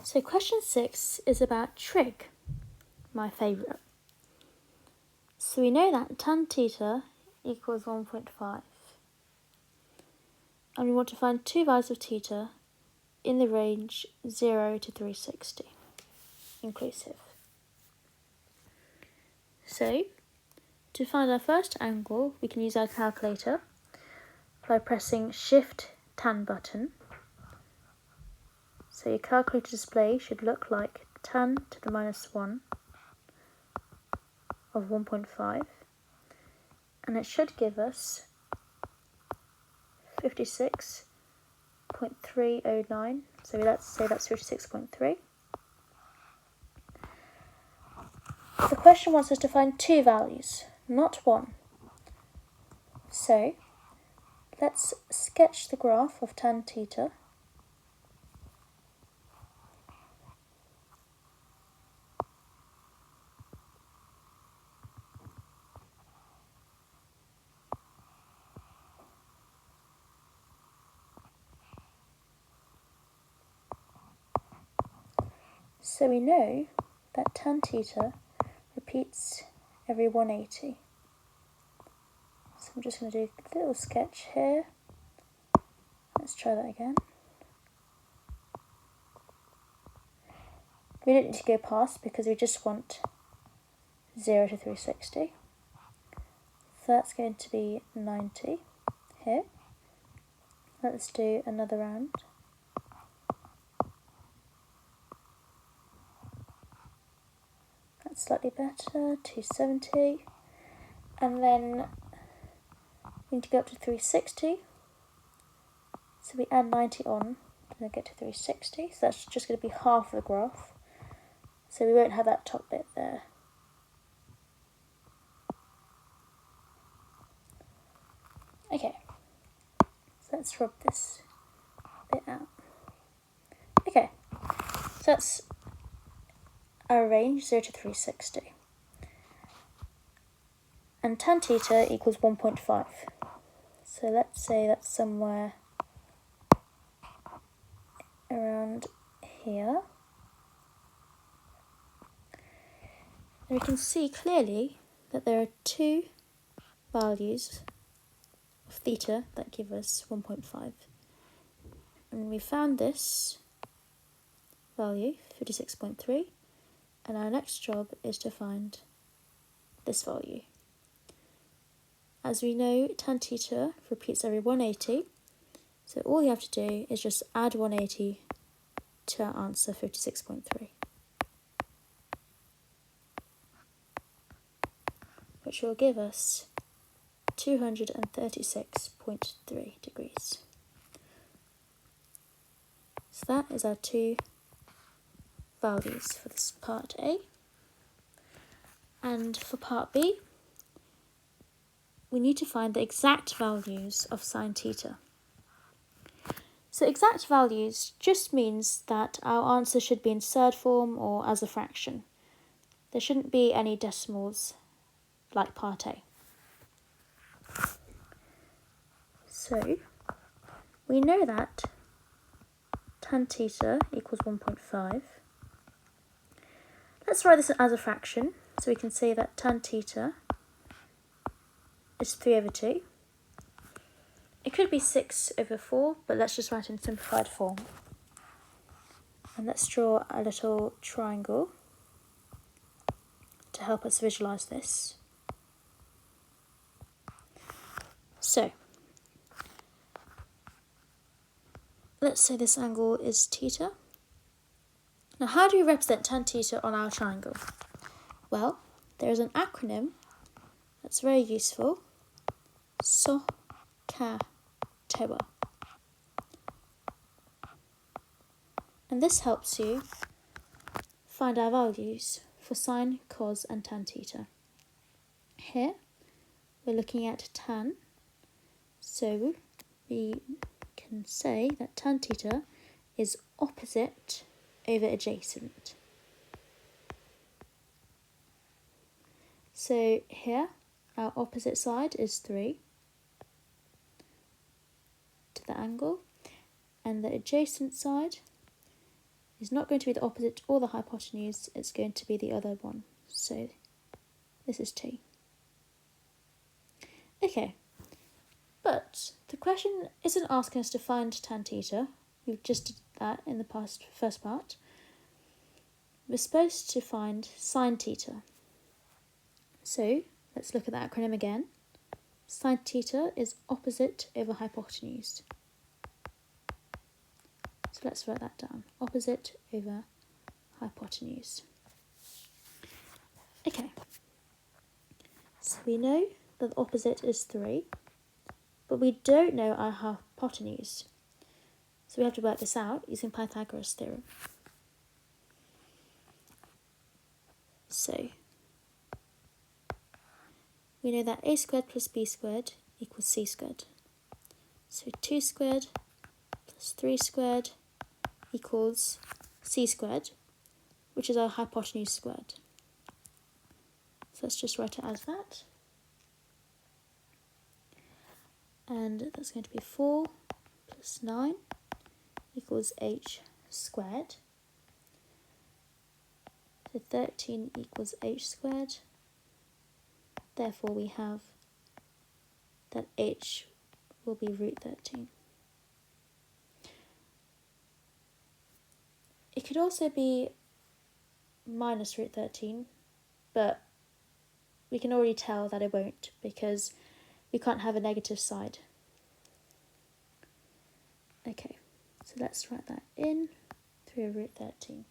So question 6 is about trig, my favourite. So we know that tan theta equals 1.5. And we want to find two values of theta in the range 0 to 360, inclusive. So, to find our first angle, we can use our calculator by pressing Shift tan button. So your calculator display should look like tan to the minus 1 of 1.5, and it should give us 56.309, so let's say that's 56.3. The question wants us to find two values, not one. So let's sketch the graph of tan theta. So we know that tan theta repeats every 180. So I'm just going to do a little sketch here. Let's try that again. We don't need to go past because we just want 0 to 360. So that's going to be 90 here. Let's do another round. That's slightly better, 270. And then we need to go up to 360. So we add 90 on and then get to 360. So that's just going to be half the graph. So we won't have that top bit there. Okay, so let's rub this bit out. Okay, so that's our range 0 to 360. And tan theta equals 1.5. So let's say that's somewhere around here. And we can see clearly that there are two values of theta that give us 1.5. And we found this value, 56.3, and our next job is to find this value. As we know, tan theta repeats every 180, so all you have to do is just add 180 to our answer, 56.3. Which will give us 236.3 degrees. So that is our two values for this part A. And for part B, we need to find the exact values of sine theta. So exact values just means that our answer should be in third form or as a fraction. There shouldn't be any decimals like part A. So we know that tan theta equals 1.5. Let's write this as a fraction, so we can say that tan theta is 3 over 2. It could be 6 over 4, but let's just write in simplified form. And let's draw a little triangle to help us visualise this. So, let's say this angle is theta. Now, how do we represent tan theta on our triangle? Well, there is an acronym that's very useful, OCR. And this helps you find our values for sine, cos and tan theta. Here we're looking at tan, so we can say that tan theta is opposite over adjacent. So here our opposite side is 3 to the angle, and the adjacent side is not going to be the opposite or the hypotenuse, it's going to be the other one. So this is 2. Okay, but the question isn't asking us to find tan theta. We've just did that in the first part. We're supposed to find sine theta. So let's look at that acronym again. Sine theta is opposite over hypotenuse. So let's write that down. Opposite over hypotenuse. Okay. So we know that the opposite is 3, but we don't know our hypotenuse. So we have to work this out using Pythagoras' theorem. So we know that a squared plus b squared equals c squared. So 2 squared plus 3 squared equals c squared, which is our hypotenuse squared. So let's just write it as that. And that's going to be 4 plus 9 equals h squared. So 13 equals h squared. Therefore we have that h will be root 13. It could also be minus root 13, but we can already tell that it won't because we can't have a negative side. Okay, so let's write that in 3 over root 13.